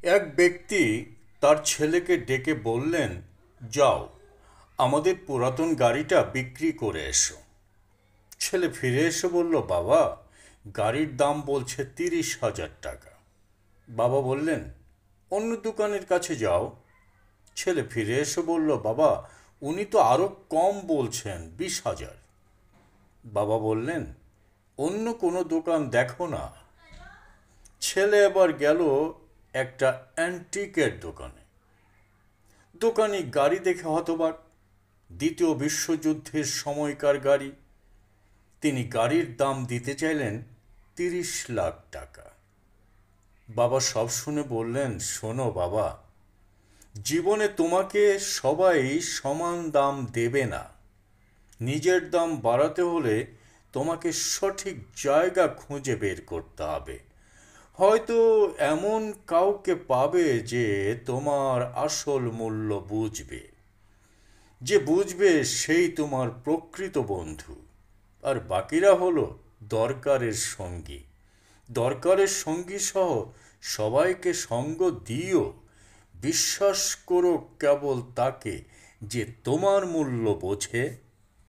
এক ব্যক্তি তার ছেলেকে ডেকে বললেন, যাও, আমাদের পুরাতন গাড়িটা বিক্রি করে এসো। ছেলে ফিরে এসে বলল, বাবা, গাড়ির দাম বলছে 30,000 টাকা। বাবা বললেন, অন্য দোকানের কাছে যাও। ছেলে ফিরে এসে বলল, বাবা, উনি তো আরো কম বলছেন, 20,000। বাবা বললেন, অন্য কোনো দোকান দেখো না। ছেলে এবার গেল একটা অ্যান্টিকের দোকানে। দোকানি গাড়ি দেখে হতবাক। দ্বিতীয় বিশ্বযুদ্ধের সময়কার গাড়ি। তিনি গাড়ির দাম দিতে চাইলেন 30 লাখ টাকা। বাবা সব শুনে বললেন, শোনো বাবা, জীবনে তোমাকে সবাই সমান দাম দেবে না। নিজের দাম বাড়াতে হলে তোমাকে সঠিক জায়গা খুঁজে বের করতে হবে। হয়তো এমন কাউকে পাবে যে তোমার আসল মূল্য বুঝবে। যে বুঝবে সেই তোমার প্রকৃত বন্ধু। আর বাকিরা হলো দরকারের সঙ্গী। দরকারের সঙ্গী সহ সবাইকে সঙ্গ দিও। বিশ্বাস করো কেবল তাকে যে তোমার মূল্য বোঝে।